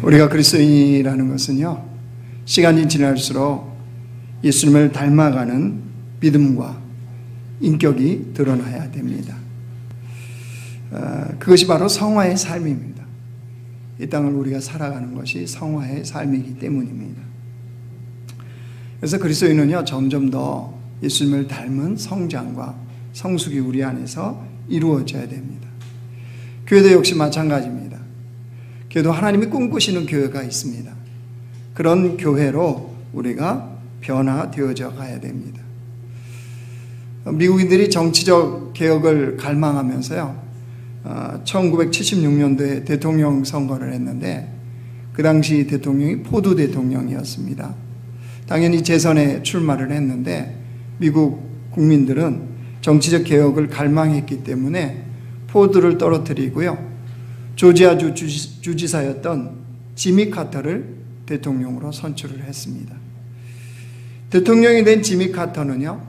우리가 그리스도인이라는 것은요, 시간이 지날수록 예수님을 닮아가는 믿음과 인격이 드러나야 됩니다. 그것이 바로 성화의 삶입니다. 이 땅을 우리가 살아가는 것이 성화의 삶이기 때문입니다. 그래서 그리스도인은요, 점점 더 예수님을 닮은 성장과 성숙이 우리 안에서 이루어져야 됩니다. 교회도 역시 마찬가지입니다. 교회도 하나님이 꿈꾸시는 교회가 있습니다. 그런 교회로 우리가 변화되어져 가야 됩니다. 미국인들이 정치적 개혁을 갈망하면서요, 1976년도에 대통령 선거를 했는데 그 당시 대통령이 포드 대통령이었습니다. 당연히 재선에 출마를 했는데 미국 국민들은 정치적 개혁을 갈망했기 때문에 포드를 떨어뜨리고요, 조지아주 주지사였던 지미 카터를 대통령으로 선출을 했습니다. 대통령이 된 지미 카터는요,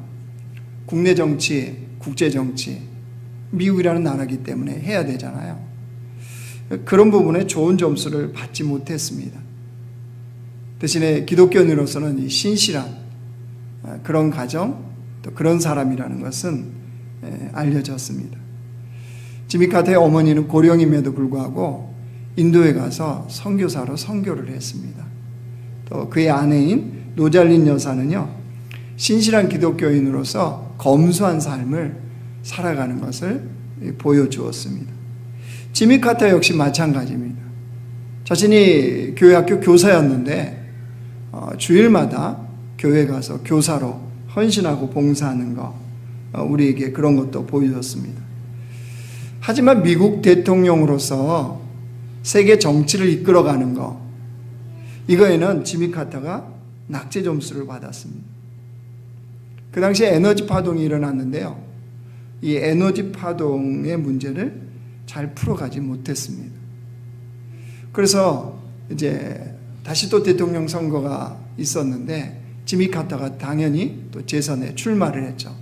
국내 정치, 국제 정치, 미국이라는 나라이기 때문에 해야 되잖아요. 그런 부분에 좋은 점수를 받지 못했습니다. 대신에 기독교인으로서는 이 신실한 그런 가정, 또 그런 사람이라는 것은 알려졌습니다. 지미 카터의 어머니는 고령임에도 불구하고 인도에 가서 선교사로 선교를 했습니다. 또 그의 아내인 노잘린 여사는요, 신실한 기독교인으로서 검소한 삶을 살아가는 것을 보여주었습니다. 지미 카터 역시 마찬가지입니다. 자신이 교회 학교 교사였는데 주일마다 교회 가서 교사로 헌신하고 봉사하는 것, 우리에게 그런 것도 보여줬습니다. 하지만 미국 대통령으로서 세계 정치를 이끌어가는 것, 이거에는 지미 카터가 낙제 점수를 받았습니다. 그 당시에 에너지 파동이 일어났는데요, 이 에너지 파동의 문제를 잘 풀어가지 못했습니다. 그래서 이제 다시 또 대통령 선거가 있었는데 지미 카터가 당연히 또 재선에 출마를 했죠.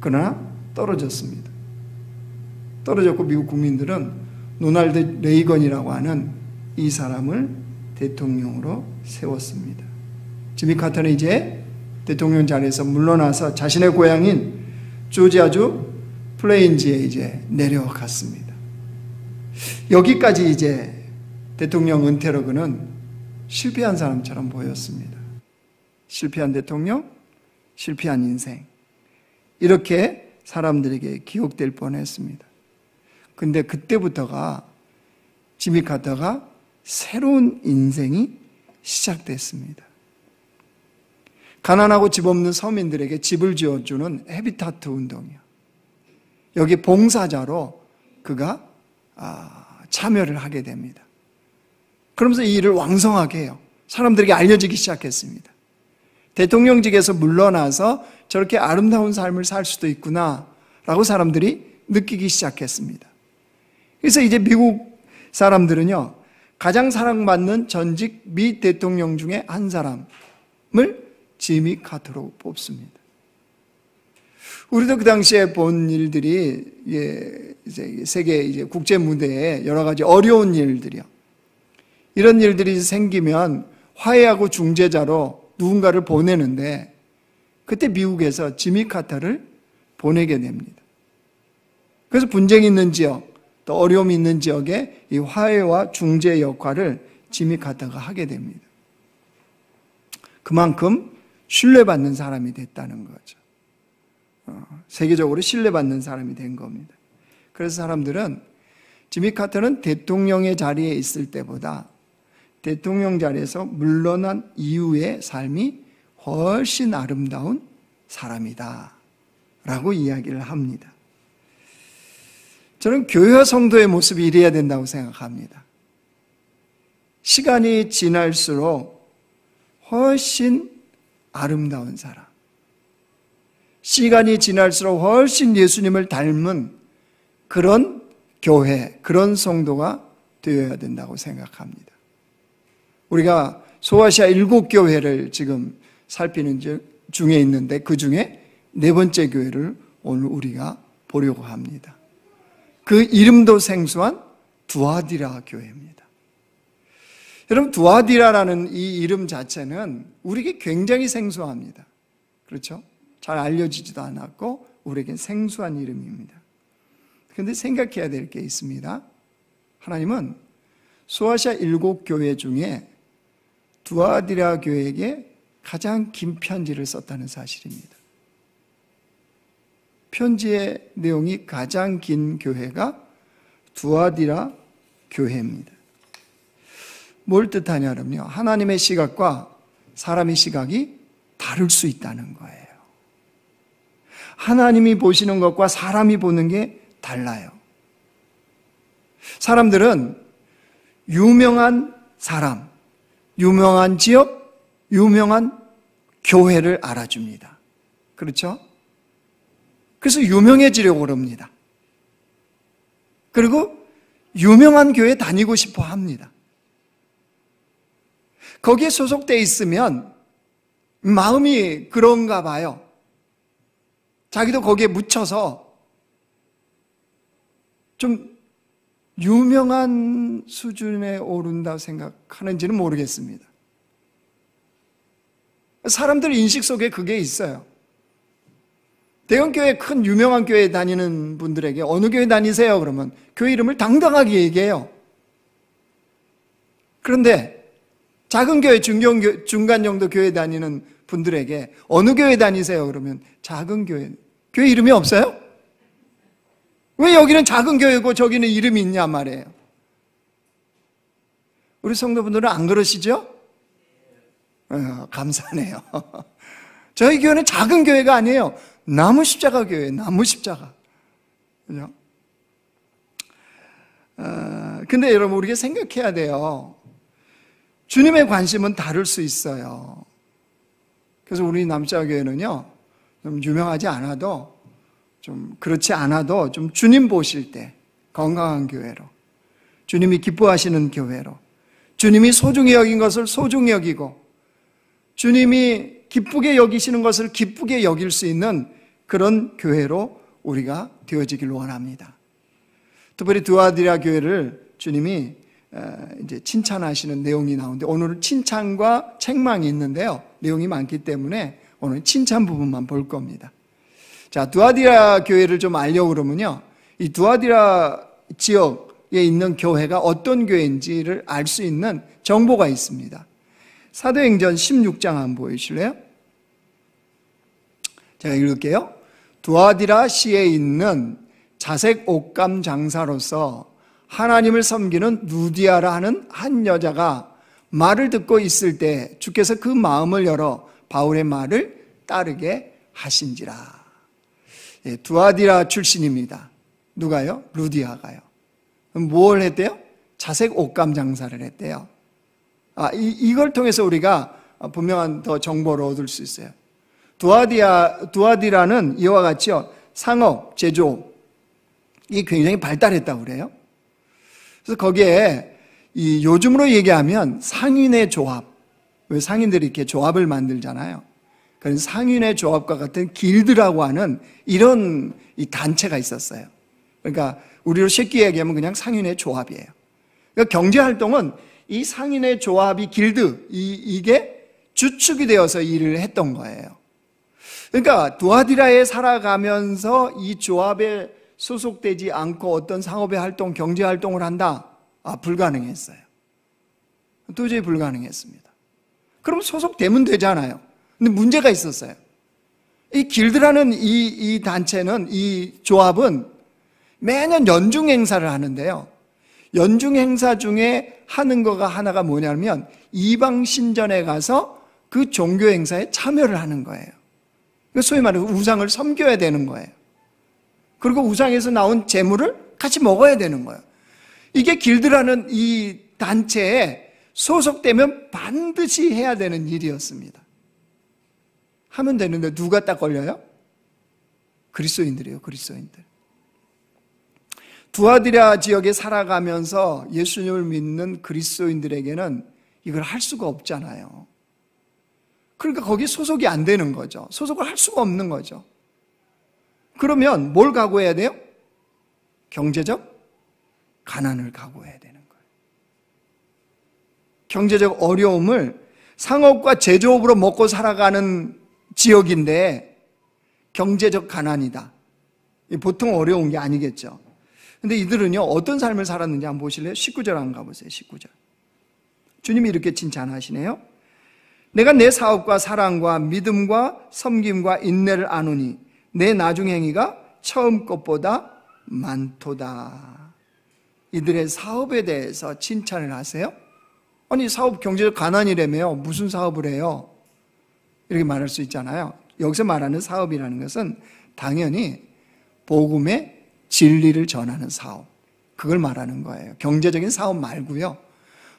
그러나 떨어졌습니다. 떨어졌고 미국 국민들은 로널드 레이건이라고 하는 이 사람을 대통령으로 세웠습니다. 지미 카터는 이제 대통령 자리에서 물러나서 자신의 고향인 조지아주 플레인지에 이제 내려갔습니다. 여기까지 이제 대통령 은퇴로 그는 실패한 사람처럼 보였습니다. 실패한 대통령, 실패한 인생, 이렇게 사람들에게 기억될 뻔했습니다. 근데 그때부터가 지미 카터가 새로운 인생이 시작됐습니다. 가난하고 집 없는 서민들에게 집을 지어주는 헤비타트 운동이요, 여기 봉사자로 그가 참여를 하게 됩니다. 그러면서 이 일을 왕성하게 해요. 사람들에게 알려지기 시작했습니다. 대통령직에서 물러나서 저렇게 아름다운 삶을 살 수도 있구나 라고 사람들이 느끼기 시작했습니다. 그래서 이제 미국 사람들은요, 가장 사랑받는 전직 미 대통령 중에 한 사람을 지미 카터로 뽑습니다. 우리도 그 당시에 본 일들이 이제 세계 이제 국제 무대에 여러 가지 어려운 일들이요, 이런 일들이 생기면 화해하고 중재자로 누군가를 보내는데 그때 미국에서 지미 카터를 보내게 됩니다. 그래서 분쟁이 있는 지역, 또 어려움이 있는 지역에 이 화해와 중재 역할을 지미 카터가 하게 됩니다. 그만큼 신뢰받는 사람이 됐다는 거죠. 세계적으로 신뢰받는 사람이 된 겁니다. 그래서 사람들은 지미 카터는 대통령의 자리에 있을 때보다 대통령 자리에서 물러난 이후의 삶이 훨씬 아름다운 사람이다 라고 이야기를 합니다. 저는 교회와 성도의 모습이 이래야 된다고 생각합니다. 시간이 지날수록 훨씬 아름다운 사람, 시간이 지날수록 훨씬 예수님을 닮은 그런 교회, 그런 성도가 되어야 된다고 생각합니다. 우리가 소아시아 7교회를 지금 살피는 중에 있는데 그 중에 4번째 교회를 오늘 우리가 보려고 합니다. 그 이름도 생소한 두아디라 교회입니다. 여러분, 두아디라라는 이 이름 자체는 우리에게 굉장히 생소합니다. 그렇죠? 잘 알려지지도 않았고 우리에겐 생소한 이름입니다. 그런데 생각해야 될 게 있습니다. 하나님은 소아시아 7교회 중에 두아디라 교회에게 가장 긴 편지를 썼다는 사실입니다. 편지의 내용이 가장 긴 교회가 두아디라 교회입니다. 뭘 뜻하냐면요, 하나님의 시각과 사람의 시각이 다를 수 있다는 거예요. 하나님이 보시는 것과 사람이 보는 게 달라요. 사람들은 유명한 사람, 유명한 지역, 유명한 교회를 알아줍니다. 그렇죠? 그래서 유명해지려고 그럽니다. 그리고 유명한 교회 다니고 싶어 합니다. 거기에 소속되어 있으면 마음이 그런가 봐요. 자기도 거기에 묻혀서 좀 유명한 수준에 오른다고 생각하는지는 모르겠습니다. 사람들 인식 속에 그게 있어요. 대형교회, 큰 유명한 교회 다니는 분들에게 어느 교회 다니세요? 그러면 교회 이름을 당당하게 얘기해요. 그런데 작은 교회, 중간 정도 교회 다니는 분들에게 어느 교회 다니세요? 그러면 작은 교회 이름이 없어요? 왜 여기는 작은 교회고 저기는 이름이 있냐 말이에요. 우리 성도분들은 안 그러시죠? 감사하네요. 저희 교회는 작은 교회가 아니에요. 나무 십자가 교회, 나무 십자가. 그죠? 근데 여러분, 우리가 생각해야 돼요. 주님의 관심은 다를 수 있어요. 그래서 우리 남자교회는요, 좀 유명하지 않아도, 좀 그렇지 않아도 좀 주님 보실 때 건강한 교회로, 주님이 기뻐하시는 교회로, 주님이 소중히 여긴 것을 소중히 여기고, 주님이 기쁘게 여기시는 것을 기쁘게 여길 수 있는 그런 교회로 우리가 되어지길 원합니다. 특별히 두아디라 교회를 주님이 이제 칭찬하시는 내용이 나오는데, 오늘은 칭찬과 책망이 있는데요, 내용이 많기 때문에 오늘 칭찬 부분만 볼 겁니다. 자, 두아디라 교회를 좀 알려고 그러면요, 이 두아디라 지역에 있는 교회가 어떤 교회인지를 알 수 있는 정보가 있습니다. 사도행전 16장 한번 보여주실래요? 제가 읽을게요. 두아디라 시에 있는 자색 옷감 장사로서 하나님을 섬기는 루디아라 하는 한 여자가 말을 듣고 있을 때 주께서 그 마음을 열어 바울의 말을 따르게 하신지라. 예, 두아디라 출신입니다. 누가요? 루디아가요. 뭘 했대요? 자색 옷감 장사를 했대요. 이걸 통해서 우리가 분명한 더 정보를 얻을 수 있어요. 두아디라는 이와 같이요, 상업, 제조업이 굉장히 발달했다고 그래요. 그래서 거기에 이 요즘으로 얘기하면 상인의 조합, 왜 상인들이 이렇게 조합을 만들잖아요. 그런 상인의 조합과 같은 길드라고 하는 이런 이 단체가 있었어요. 그러니까 우리로 쉽게 얘기하면 그냥 상인의 조합이에요. 그러니까 경제활동은 이 상인의 조합이 길드, 이게 주축이 되어서 일을 했던 거예요. 그러니까 두아디라에 살아가면서 이 조합에 소속되지 않고 어떤 상업의 활동, 경제 활동을 한다? 불가능했어요. 도저히 불가능했습니다. 그럼 소속되면 되잖아요. 근데 문제가 있었어요. 이 길드라는 이 단체는, 이 조합은 매년 연중 행사를 하는데요, 연중 행사 중에 하는 거가 하나가 뭐냐면 이방신전에 가서 그 종교 행사에 참여를 하는 거예요. 소위 말해서 우상을 섬겨야 되는 거예요. 그리고 우상에서 나온 재물을 같이 먹어야 되는 거예요. 이게 길드라는 이 단체에 소속되면 반드시 해야 되는 일이었습니다. 하면 되는데 누가 딱 걸려요? 그리스도인들이에요, 그리스도인들. 두아디라 지역에 살아가면서 예수님을 믿는 그리스도인들에게는 이걸 할 수가 없잖아요. 그러니까 거기에 소속이 안 되는 거죠. 소속을 할 수가 없는 거죠. 그러면 뭘 각오해야 돼요? 경제적 가난을 각오해야 되는 거예요. 경제적 어려움을 상업과 제조업으로 먹고 살아가는 지역인데 경제적 가난이다. 보통 어려운 게 아니겠죠. 근데 이들은요, 어떤 삶을 살았는지 한번 보실래요? 19절 한번 가보세요. 19절. 주님이 이렇게 칭찬하시네요. 내가 내 사업과 사랑과 믿음과 섬김과 인내를 아노니 내 나중 행위가 처음 것보다 많도다. 이들의 사업에 대해서 칭찬을 하세요. 아니, 사업 경제적 가난이라며요. 무슨 사업을 해요? 이렇게 말할 수 있잖아요. 여기서 말하는 사업이라는 것은 당연히 복음의 진리를 전하는 사업, 그걸 말하는 거예요. 경제적인 사업 말고요.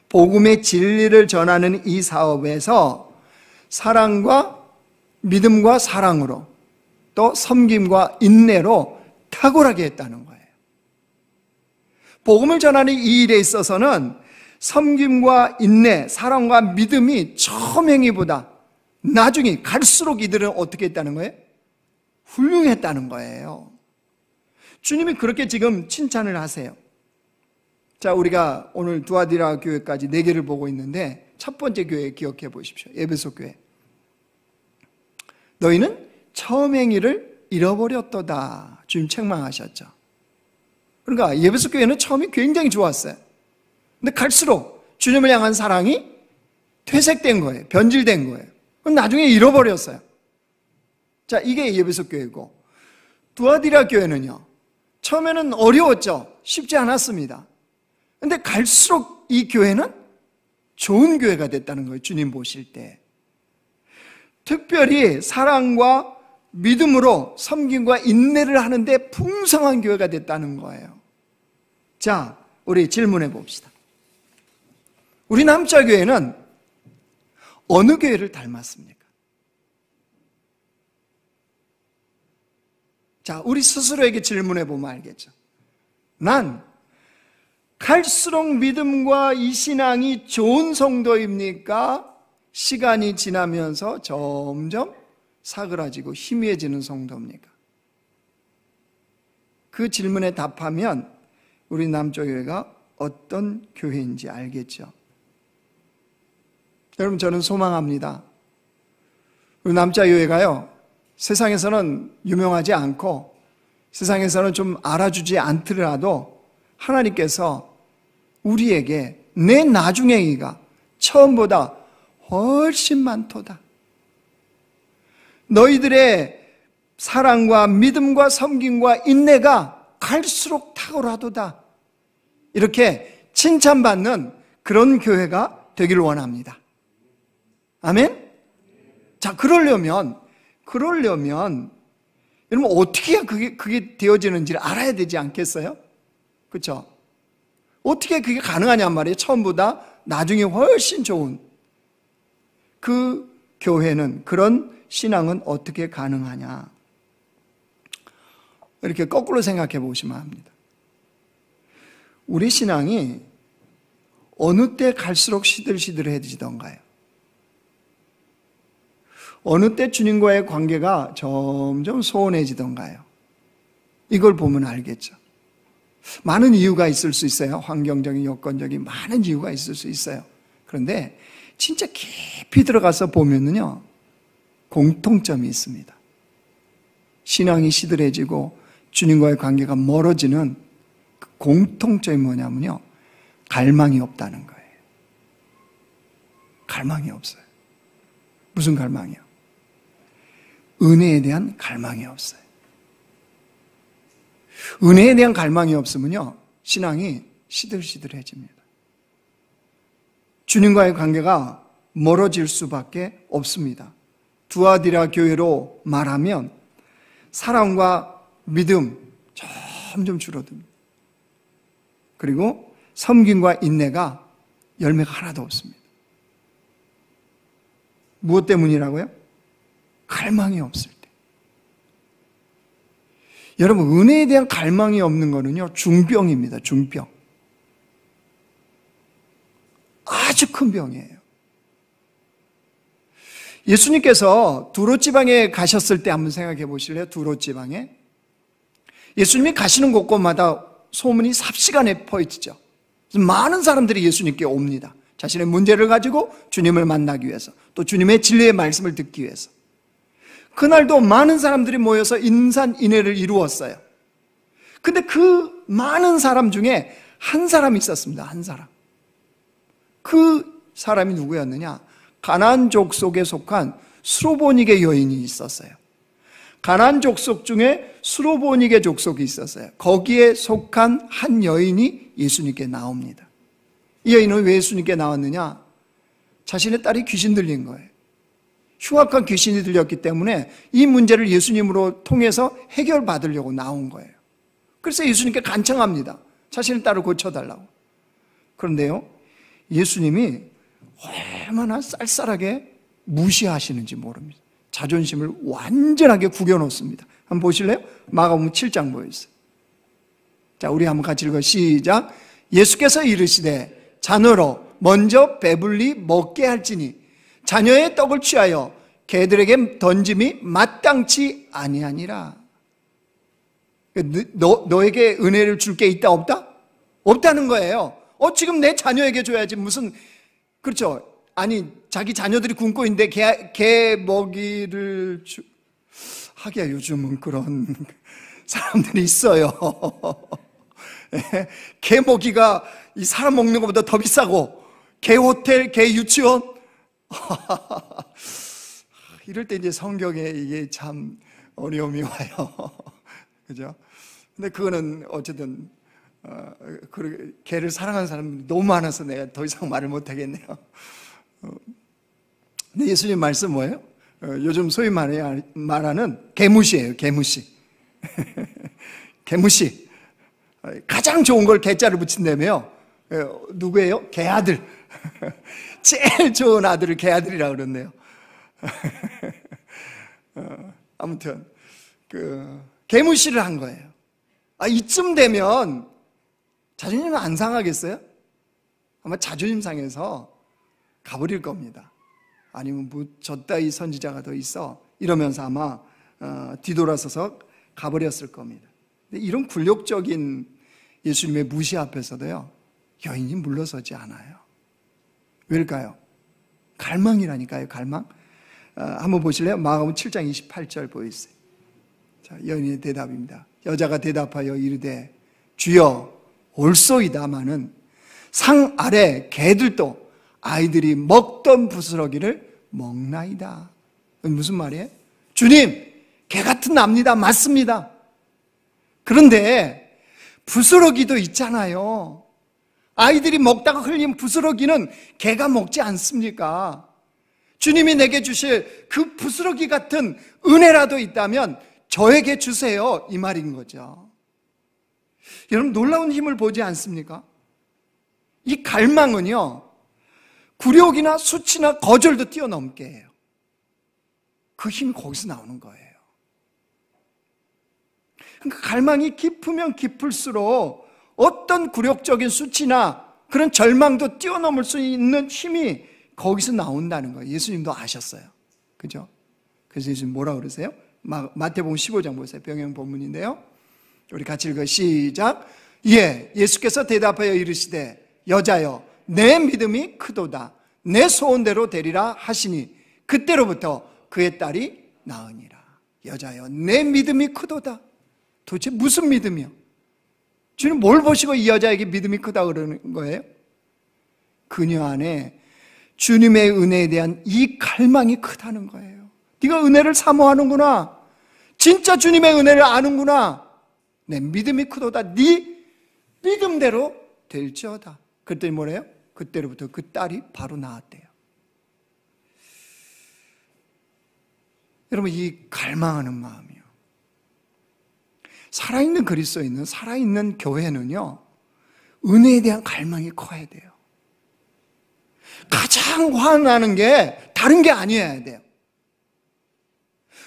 복음의 진리를 전하는 이 사업에서 사랑과 믿음과 사랑으로 또 섬김과 인내로 탁월하게 했다는 거예요. 복음을 전하는 이 일에 있어서는 섬김과 인내, 사랑과 믿음이 처음 행위보다 나중에 갈수록 이들은 어떻게 했다는 거예요? 훌륭했다는 거예요. 주님이 그렇게 지금 칭찬을 하세요. 자, 우리가 오늘 두아디라 교회까지 4개를 보고 있는데 첫 번째 교회 기억해 보십시오. 에베소 교회. 너희는 처음 행위를 잃어버렸도다. 주님 책망하셨죠. 그러니까 에베소 교회는 처음이 굉장히 좋았어요. 근데 갈수록 주님을 향한 사랑이 퇴색된 거예요. 변질된 거예요. 그럼 나중에 잃어버렸어요. 자, 이게 에베소 교회고, 두아디라 교회는요, 처음에는 어려웠죠. 쉽지 않았습니다. 근데 갈수록 이 교회는 좋은 교회가 됐다는 거예요. 주님 보실 때. 특별히 사랑과 믿음으로 섬김과 인내를 하는데 풍성한 교회가 됐다는 거예요. 자, 우리 질문해 봅시다. 우리 남자교회는 어느 교회를 닮았습니까? 자, 우리 스스로에게 질문해 보면 알겠죠. 난 갈수록 믿음과 이 신앙이 좋은 성도입니까? 시간이 지나면서 점점 사그라지고 희미해지는 성도입니까? 그 질문에 답하면 우리 남조교회가 어떤 교회인지 알겠죠. 여러분, 저는 소망합니다. 우리 남자교회가요, 세상에서는 유명하지 않고 세상에서는 좀 알아주지 않더라도 하나님께서 우리에게 내 나중행위가 처음보다 훨씬 많도다. 너희들의 사랑과 믿음과 섬김과 인내가 갈수록 탁월하도다. 이렇게 칭찬받는 그런 교회가 되기를 원합니다. 아멘? 자, 그러려면 여러분 어떻게 해야 그게 되어지는지를 알아야 되지 않겠어요? 그렇죠? 어떻게 그게 가능하냔 말이에요. 처음보다 나중에 훨씬 좋은 그 교회는, 그런 신앙은 어떻게 가능하냐? 이렇게 거꾸로 생각해 보시면 합니다. 우리 신앙이 어느 때 갈수록 시들시들해지던가요? 어느 때 주님과의 관계가 점점 소원해지던가요? 이걸 보면 알겠죠. 많은 이유가 있을 수 있어요. 환경적인, 여건적인 많은 이유가 있을 수 있어요. 그런데 진짜 깊이 들어가서 보면은요, 공통점이 있습니다. 신앙이 시들해지고 주님과의 관계가 멀어지는 그 공통점이 뭐냐면요, 갈망이 없다는 거예요. 갈망이 없어요. 무슨 갈망이요? 은혜에 대한 갈망이 없어요. 은혜에 대한 갈망이 없으면요, 신앙이 시들시들해집니다. 주님과의 관계가 멀어질 수밖에 없습니다. 두아디라 교회로 말하면 사랑과 믿음 점점 줄어듭니다. 그리고 섬김과 인내가 열매가 하나도 없습니다. 무엇 때문이라고요? 갈망이 없을 때. 여러분, 은혜에 대한 갈망이 없는 거는요, 중병입니다. 중병. 아주 큰 병이에요. 예수님께서 두롯지방에 가셨을 때 한번 생각해 보실래요? 두롯지방에 예수님이 가시는 곳곳마다 소문이 삽시간에 퍼지죠. 많은 사람들이 예수님께 옵니다. 자신의 문제를 가지고 주님을 만나기 위해서, 또 주님의 진리의 말씀을 듣기 위해서. 그날도 많은 사람들이 모여서 인산인해를 이루었어요. 근데 그 많은 사람 중에 한 사람이 있었습니다. 한 사람. 그 사람이 누구였느냐? 가나안 족속에 속한 수로보니게 여인이 있었어요. 가나안 족속 중에 수로보니게 족속이 있었어요. 거기에 속한 한 여인이 예수님께 나옵니다. 이 여인은 왜 예수님께 나왔느냐? 자신의 딸이 귀신 들린 거예요. 흉악한 귀신이 들렸기 때문에 이 문제를 예수님으로 통해서 해결받으려고 나온 거예요. 그래서 예수님께 간청합니다. 자신의 딸을 고쳐달라고. 그런데요, 예수님이 얼마나 쌀쌀하게 무시하시는지 모릅니다. 자존심을 완전하게 구겨놓습니다. 한번 보실래요? 마가복음 7장 보여주세요. 자, 우리 한번 같이 읽어. 시작. 예수께서 이르시되 자녀로 먼저 배불리 먹게 할지니 자녀의 떡을 취하여 개들에게 던짐이 마땅치 아니하니라. 너에게 은혜를 줄 게 있다 없다? 없다는 거예요. 지금 내 자녀에게 줘야지. 무슨, 그렇죠. 아니, 자기 자녀들이 굶고 있는데 개 먹이를 하기야 요즘은 그런 사람들이 있어요. 개 먹이가 이 사람 먹는 것보다 더 비싸고, 개 호텔, 개 유치원. 이럴 때 이제 성경에 이게 참 어려움이 와요. 그죠? 근데 그거는 어쨌든 개를 사랑하는 사람이 너무 많아서 내가 더 이상 말을 못 하겠네요. 근데 예수님 말씀 뭐예요? 요즘 소위 말하는 개무시예요. 개무시. 개무시. 가장 좋은 걸 개자를 붙인다며요. 누구예요? 개아들. 제일 좋은 아들을 개아들이라고 그러네요. 아무튼 개무시를 한 거예요. 이쯤 되면 자존심은 안 상하겠어요? 아마 자존심 상해서 가버릴 겁니다. 아니면 뭐 저 따위 선지자가 더 있어 이러면서 아마 뒤돌아서서 가버렸을 겁니다. 근데 이런 굴욕적인 예수님의 무시 앞에서도요, 여인이 물러서지 않아요. 왜일까요? 갈망이라니까요. 갈망. 한번 보실래요? 마가복음 7장 28절 보이세요. 자, 여인의 대답입니다. 여자가 대답하여 이르되 주여 올소이다마는 상 아래 개들도 아이들이 먹던 부스러기를 먹나이다. 무슨 말이에요? 주님, 개 같은 납니다. 맞습니다. 그런데 부스러기도 있잖아요. 아이들이 먹다가 흘린 부스러기는 개가 먹지 않습니까? 주님이 내게 주실 그 부스러기 같은 은혜라도 있다면 저에게 주세요. 이 말인 거죠. 여러분, 놀라운 힘을 보지 않습니까? 이 갈망은요, 굴욕이나 수치나 거절도 뛰어넘게 해요. 그 힘이 거기서 나오는 거예요. 그러니까 갈망이 깊으면 깊을수록 어떤 굴욕적인 수치나 그런 절망도 뛰어넘을 수 있는 힘이 거기서 나온다는 거예요. 예수님도 아셨어요. 그죠? 그래서 예수님 뭐라고 그러세요? 마태복음 15장 보세요. 병행 본문인데요. 우리 같이 읽어. 시작. 예수께서 대답하여 이르시되 여자여 내 믿음이 크도다. 내 소원대로 되리라 하시니 그때로부터 그의 딸이 나으니라. 여자여 내 믿음이 크도다. 도대체 무슨 믿음이요? 주님 뭘 보시고 이 여자에게 믿음이 크다 그러는 거예요? 그녀 안에 주님의 은혜에 대한 이 갈망이 크다는 거예요. 네가 은혜를 사모하는구나. 진짜 주님의 은혜를 아는구나. 내 믿음이 크도다. 네 믿음대로 될지어다. 그랬더니 뭐래요? 그때로부터 그 딸이 바로 나았대요. 여러분, 이 갈망하는 마음이요, 살아있는 그리스도인은, 살아있는 교회는요, 은혜에 대한 갈망이 커야 돼요. 가장 화나는 게 다른 게 아니어야 돼요.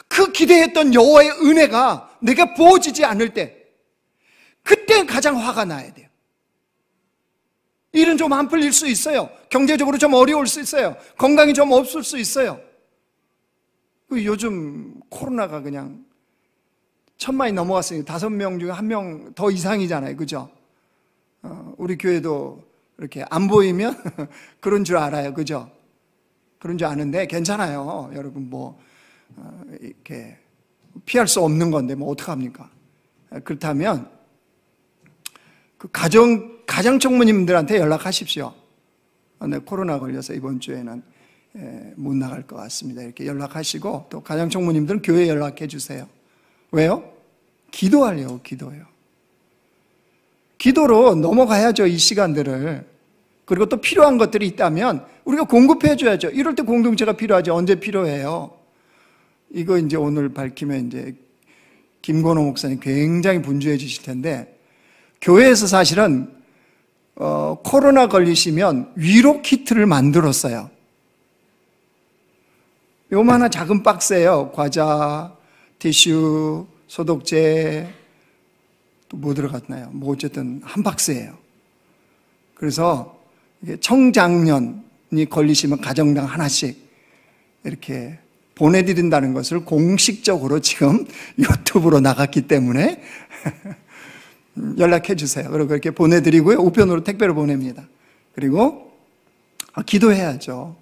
그 기대했던 여호와의 은혜가 내게 부어지지 않을 때, 그때 가장 화가 나야 돼요. 일은 좀 안 풀릴 수 있어요. 경제적으로 좀 어려울 수 있어요. 건강이 좀 없을 수 있어요. 요즘 코로나가 그냥 1000만이 넘어갔으니 5명 중에 1명 더 이상이잖아요. 그죠? 우리 교회도 이렇게 안 보이면 그런 줄 알아요. 그죠? 그런 줄 아는데 괜찮아요. 여러분 이렇게 피할 수 없는 건데 어떡합니까? 그렇다면 그 가정 총무님들한테 연락하십시오. 네, 코로나 걸려서 이번 주에는 못 나갈 것 같습니다. 이렇게 연락하시고 또 가정 총무님들은 교회에 연락해 주세요. 왜요? 기도하려고. 기도요. 기도로 넘어가야죠, 이 시간들을. 그리고 또 필요한 것들이 있다면 우리가 공급해 줘야죠. 이럴 때 공동체가 필요하죠. 언제 필요해요? 이거 이제 오늘 밝히면 이제 김건호 목사님 굉장히 분주해지실 텐데, 교회에서 사실은 코로나 걸리시면 위로 키트를 만들었어요. 요만한 작은 박스예요. 과자, 티슈, 소독제, 또 뭐 들어갔나요? 어쨌든 한 박스예요. 그래서 청장년이 걸리시면 가정당 하나씩 이렇게 보내드린다는 것을 공식적으로 지금 유튜브로 나갔기 때문에 연락해 주세요. 그리고 그렇게 보내드리고요. 우편으로 택배로 보냅니다. 그리고 기도해야죠.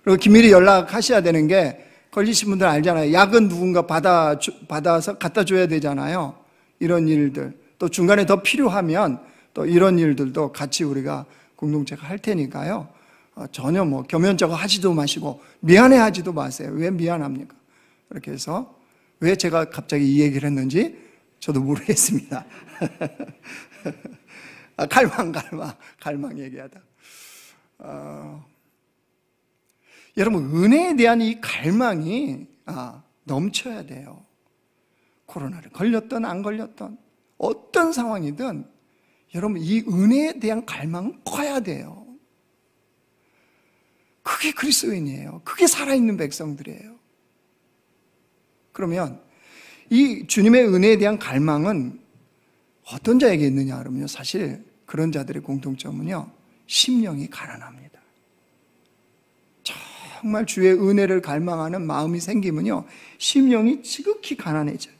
그리고 긴밀히 연락하셔야 되는 게, 걸리신 분들 알잖아요. 약은 누군가 받아서 갖다 줘야 되잖아요. 이런 일들. 또 중간에 더 필요하면 또 이런 일들도 같이 우리가 공동체가 할 테니까요. 전혀 겸연쩍어 하지도 마시고 미안해 하지도 마세요. 왜 미안합니까? 그렇게 해서 왜 제가 갑자기 이 얘기를 했는지 저도 모르겠습니다. 갈망 얘기하다. 여러분, 은혜에 대한 이 갈망이 넘쳐야 돼요. 코로나를 걸렸든 안 걸렸든 어떤 상황이든 여러분, 이 은혜에 대한 갈망은 커야 돼요. 그게 그리스도인이에요. 그게 살아있는 백성들이에요. 그러면 이 주님의 은혜에 대한 갈망은 어떤 자에게 있느냐 그러면요, 사실 그런 자들의 공통점은요, 심령이 가난합니다. 정말 주의 은혜를 갈망하는 마음이 생기면요, 심령이 지극히 가난해져요.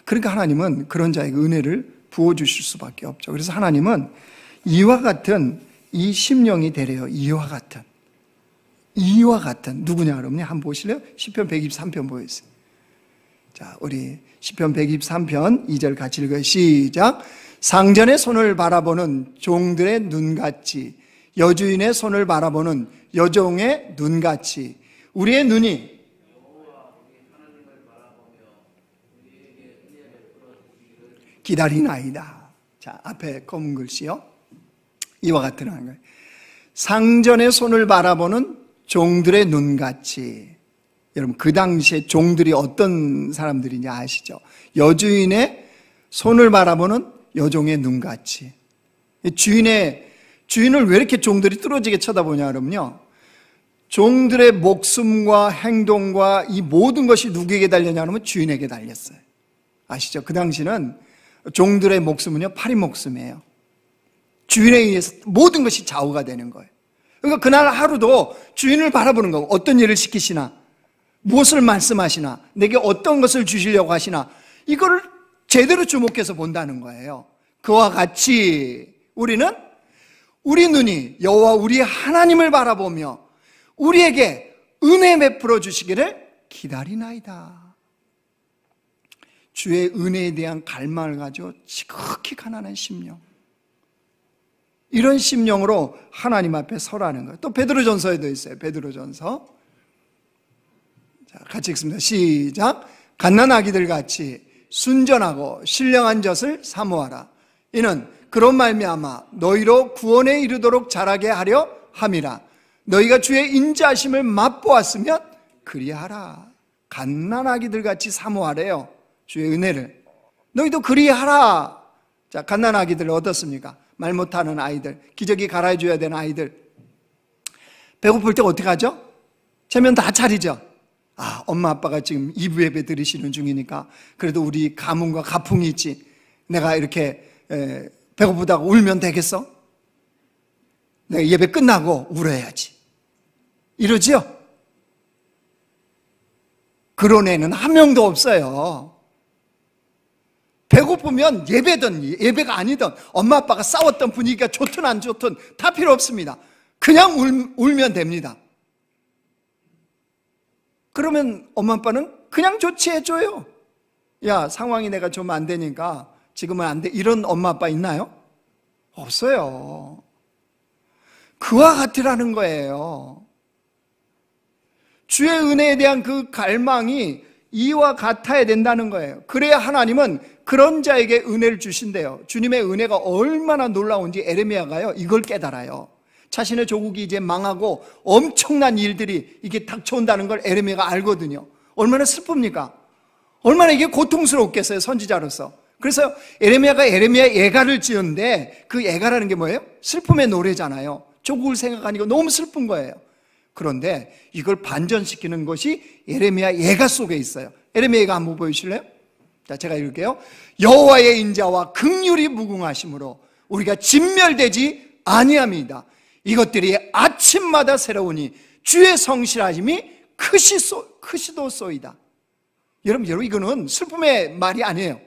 그러니까 하나님은 그런 자에게 은혜를 부어주실 수밖에 없죠. 그래서 하나님은 이와 같은 이 심령이 되래요. 이와 같은 누구냐 그러면 한번 보실래요? 시편 123편 보여주세요. 자, 우리 시편 123편 2절 같이 읽어요. 시작. 상전의 손을 바라보는 종들의 눈같이, 여주인의 손을 바라보는 여종의 눈같이 우리의 눈이 기다리나이다. 자, 앞에 검은 글씨요. 이와 같은 하는 거예요. 상전의 손을 바라보는 종들의 눈같이. 여러분, 그 당시에 종들이 어떤 사람들이냐 아시죠? 여주인의 손을 바라보는 여종의 눈같이. 주인을 왜 이렇게 종들이 뚫어지게 쳐다보냐 그러면요, 종들의 목숨과 행동과 이 모든 것이 누구에게 달렸냐 그러면 주인에게 달렸어요. 아시죠? 그 당시는 종들의 목숨은요, 파리 목숨이에요. 주인에 의해서 모든 것이 좌우가 되는 거예요. 그러니까 그날 하루도 주인을 바라보는 거고, 어떤 일을 시키시나, 무엇을 말씀하시나, 내게 어떤 것을 주시려고 하시나, 이거를 제대로 주목해서 본다는 거예요. 그와 같이 우리는 우리 눈이 여호와 우리 하나님을 바라보며 우리에게 은혜 베풀어 주시기를 기다리나이다. 주의 은혜에 대한 갈망을 가지고 지극히 가난한 심령, 이런 심령으로 하나님 앞에 서라는 거예요. 또 베드로전서에도 있어요. 베드로전서. 자, 같이 읽습니다. 시작. 갓난아기들 같이 순전하고 신령한 젖을 사모하라. 이는 그런 말미암아 너희로 구원에 이르도록 자라게 하려 함이라. 너희가 주의 인자하심을 맛보았으면 그리하라. 갓난아기들 같이 사모하래요. 주의 은혜를. 너희도 그리하라. 자, 갓난아기들 어떻습니까? 말 못하는 아이들, 기저귀 갈아줘야 되는 아이들, 배고플 때 어떻게 하죠? 체면 다 차리죠. 엄마 아빠가 지금 2부 예배 드리시는 중이니까 그래도 우리 가문과 가풍이 있지, 내가 이렇게 배고프다고 울면 되겠어? 내가 예배 끝나고 울어야지, 이러지요? 그런 애는 한 명도 없어요. 배고프면 예배든 예배가 아니든 엄마 아빠가 싸웠던 분위기가 좋든 안 좋든 다 필요 없습니다. 그냥 울면 됩니다. 그러면 엄마 아빠는 그냥 조치해줘요. 야, 상황이 내가 좀 안 되니까 지금은 안 돼. 이런 엄마 아빠 있나요? 없어요. 그와 같으라는 거예요. 주의 은혜에 대한 그 갈망이 이와 같아야 된다는 거예요. 그래야 하나님은 그런 자에게 은혜를 주신대요. 주님의 은혜가 얼마나 놀라운지 에레미야가요 이걸 깨달아요. 자신의 조국이 이제 망하고 엄청난 일들이 이게 닥쳐온다는 걸 에레미야가 알거든요. 얼마나 슬픕니까? 얼마나 이게 고통스럽겠어요, 선지자로서. 그래서 에레미야가 에레미야 예가를 지었는데 그 예가라는 게 뭐예요? 슬픔의 노래잖아요. 조국을 생각하니까 너무 슬픈 거예요. 그런데 이걸 반전시키는 것이 에레미야 예가 속에 있어요. 에레미야 예가 한번 보여주실래요? 자, 제가 읽을게요. 여호와의 인자와 긍휼이 무궁하심으로 우리가 진멸되지 아니함이다. 이것들이 아침마다 새로우니 주의 성실하심이 크시도소이다. 여러분 이거는 슬픔의 말이 아니에요.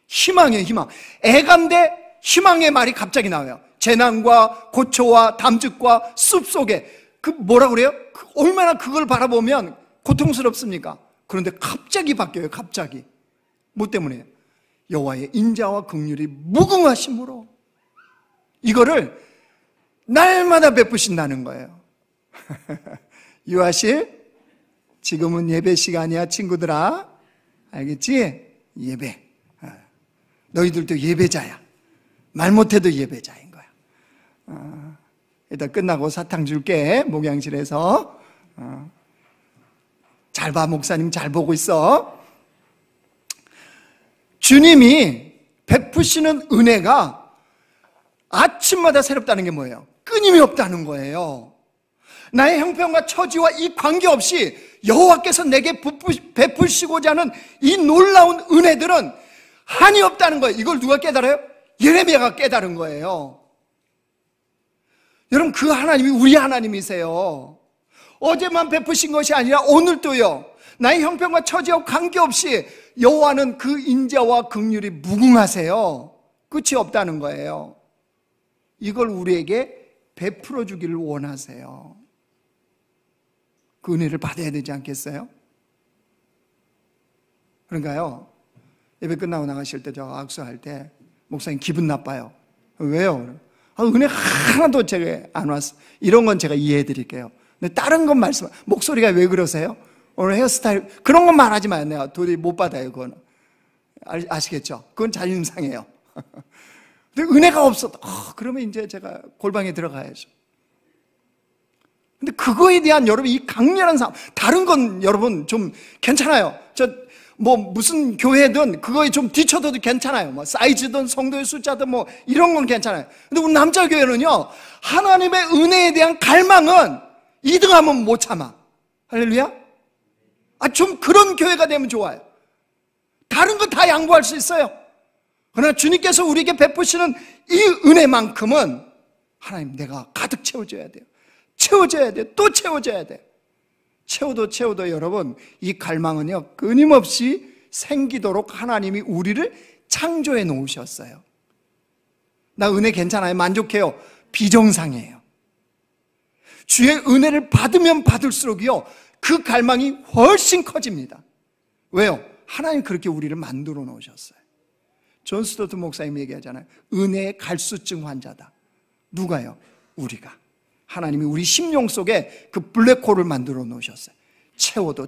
희망이에요, 희망. 애간데 희망의 말이 갑자기 나와요. 재난과 고초와 담즙과 숲 속에 그 뭐라 그래요? 얼마나 그걸 바라보면 고통스럽습니까? 그런데 갑자기 바뀌어요, 갑자기. 뭐 때문에? 여호와의 인자와 긍휼이 무궁하심으로 이거를 날마다 베푸신다는 거예요. 유아실, 지금은 예배 시간이야, 친구들아. 알겠지? 예배. 너희들도 예배자야. 말 못해도 예배자인 거야. 일단 끝나고 사탕 줄게, 목양실에서. 잘 봐, 목사님 잘 보고 있어. 주님이 베푸시는 은혜가 아침마다 새롭다는 게 뭐예요? 끊임이 없다는 거예요. 나의 형편과 처지와 이 관계없이 여호와께서 내게 베푸시고자 하는 이 놀라운 은혜들은 한이 없다는 거예요. 이걸 누가 깨달아요? 예레미야가 깨달은 거예요. 여러분, 그 하나님이 우리 하나님이세요. 어제만 베푸신 것이 아니라 오늘도요. 나의 형편과 처지와 관계없이 여호와는 그 인자와 긍휼이 무궁하세요. 끝이 없다는 거예요. 이걸 우리에게 베풀어 주기를 원하세요. 그 은혜를 받아야 되지 않겠어요? 그러니까요, 예배 끝나고 나가실 때 저 악수할 때 목사님 기분 나빠요. 왜요? 은혜 하나도 제가 안 왔어. 이런 건 제가 이해해 드릴게요. 근데 다른 건 말씀, 목소리가 왜 그러세요? 오늘 헤어스타일 그런 건 말하지 마요. 내가 도저히 못 받아요. 그거는 아시겠죠? 그건 자존심 상해요. 근데 은혜가 없어도 그러면 이제 제가 골방에 들어가야죠. 근데 그거에 대한 여러분 이 강렬한 상황, 다른 건 여러분 좀 괜찮아요. 무슨 교회든 그거에 좀 뒤쳐도 괜찮아요. 뭐 사이즈든 성도의 숫자든 뭐 이런 건 괜찮아요. 근데 우리 남자 교회는요, 하나님의 은혜에 대한 갈망은 2등하면 못 참아. 할렐루야. 좀 그런 교회가 되면 좋아요. 다른 건 다 양보할 수 있어요. 그러나 주님께서 우리에게 베푸시는 이 은혜만큼은 하나님 내가 가득 채워줘야 돼요. 채워줘야 돼요. 또 채워줘야 돼요. 채워도 여러분 이 갈망은요 끊임없이 생기도록 하나님이 우리를 창조해 놓으셨어요. 나 은혜 괜찮아요? 만족해요? 비정상이에요. 주의 은혜를 받으면 받을수록요 그 갈망이 훨씬 커집니다. 왜요? 하나님 그렇게 우리를 만들어 놓으셨어요. 존 스토트 목사님 얘기하잖아요. 은혜의 갈수증 환자다. 누가요? 우리가. 하나님이 우리 심령 속에 그 블랙홀을 만들어 놓으셨어요. 채워도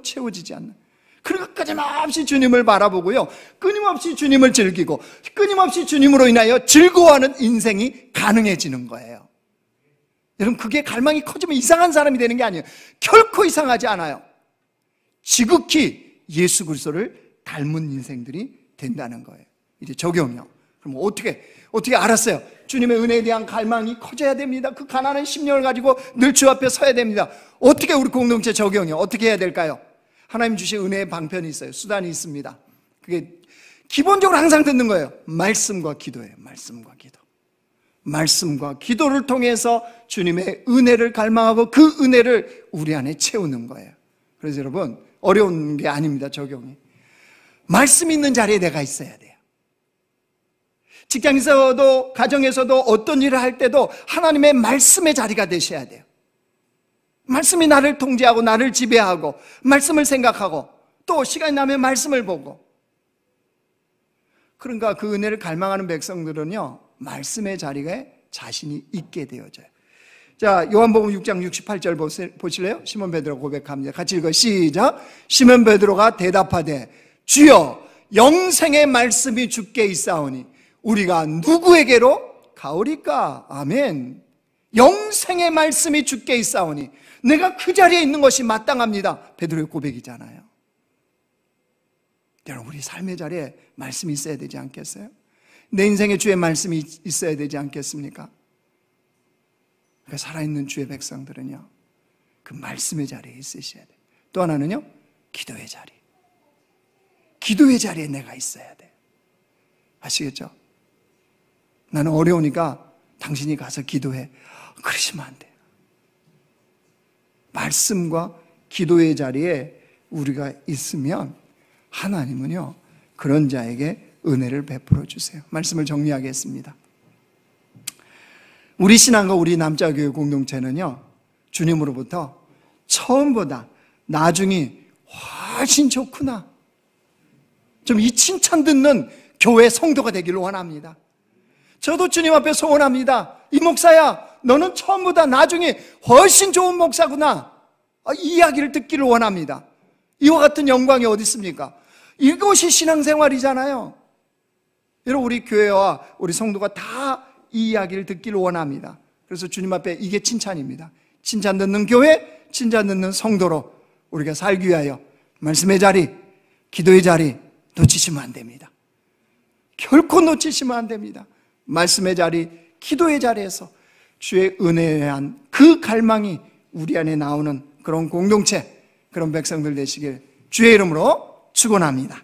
채워지지 않는. 그러니까 끊임없이 주님을 바라보고요, 끊임없이 주님을 즐기고 끊임없이 주님으로 인하여 즐거워하는 인생이 가능해지는 거예요. 여러분, 그게 갈망이 커지면 이상한 사람이 되는 게 아니에요. 결코 이상하지 않아요. 지극히 예수 그리스도를 닮은 인생들이 된다는 거예요. 이제 적용이요. 그럼 어떻게 알았어요? 주님의 은혜에 대한 갈망이 커져야 됩니다. 그 가난한 심령을 가지고 늘 주 앞에 서야 됩니다. 어떻게 우리 공동체 적용이요? 어떻게 해야 될까요? 하나님 주신 은혜의 방편이 있어요. 수단이 있습니다. 그게 기본적으로 항상 듣는 거예요. 말씀과 기도예요. 말씀과 기도를 통해서 주님의 은혜를 갈망하고 그 은혜를 우리 안에 채우는 거예요. 그래서 여러분, 어려운 게 아닙니다. 적용이. 말씀 있는 자리에 내가 있어야 돼요. 직장에서도 가정에서도 어떤 일을 할 때도 하나님의 말씀의 자리가 되셔야 돼요. 말씀이 나를 통제하고 나를 지배하고 말씀을 생각하고 또 시간이 나면 말씀을 보고, 그러니까 그 은혜를 갈망하는 백성들은요 말씀의 자리에 자신이 있게 되어져요. 자, 요한복음 6장 68절 보실래요? 시몬 베드로가 고백합니다. 같이 읽어요. 시작. 시몬 베드로가 대답하되 주여 영생의 말씀이 주께 있사오니 우리가 누구에게로 가오리까? 아멘. 영생의 말씀이 주께 있사오니 내가 그 자리에 있는 것이 마땅합니다. 베드로의 고백이잖아요. 여러분, 우리 삶의 자리에 말씀이 있어야 되지 않겠어요? 내 인생에 주의 말씀이 있어야 되지 않겠습니까? 그러니까 살아있는 주의 백성들은요 그 말씀의 자리에 있으셔야 돼요. 또 하나는요 기도의 자리. 기도의 자리에 내가 있어야 돼요. 아시겠죠? 나는 어려우니까 당신이 가서 기도해. 그러시면 안 돼요. 말씀과 기도의 자리에 우리가 있으면 하나님은요 그런 자에게 은혜를 베풀어 주세요. 말씀을 정리하겠습니다. 우리 신앙과 우리 남자교회 공동체는요 주님으로부터 처음보다 나중이 훨씬 좋구나, 좀 이 칭찬 듣는 교회 성도가 되기를 원합니다. 저도 주님 앞에 소원합니다. 이 목사야, 너는 처음보다 나중에 훨씬 좋은 목사구나, 이 이야기를 듣기를 원합니다. 이와 같은 영광이 어디 있습니까? 이것이 신앙생활이잖아요. 여러분, 우리 교회와 우리 성도가 다 이 이야기를 듣기를 원합니다. 그래서 주님 앞에 이게 칭찬입니다. 칭찬 듣는 교회, 칭찬 듣는 성도로 우리가 살기 위하여 말씀의 자리, 기도의 자리 놓치시면 안 됩니다. 결코 놓치시면 안 됩니다. 말씀의 자리, 기도의 자리에서 주의 은혜에 대한 그 갈망이 우리 안에 나오는 그런 공동체, 그런 백성들 되시길 주의 이름으로 축원합니다.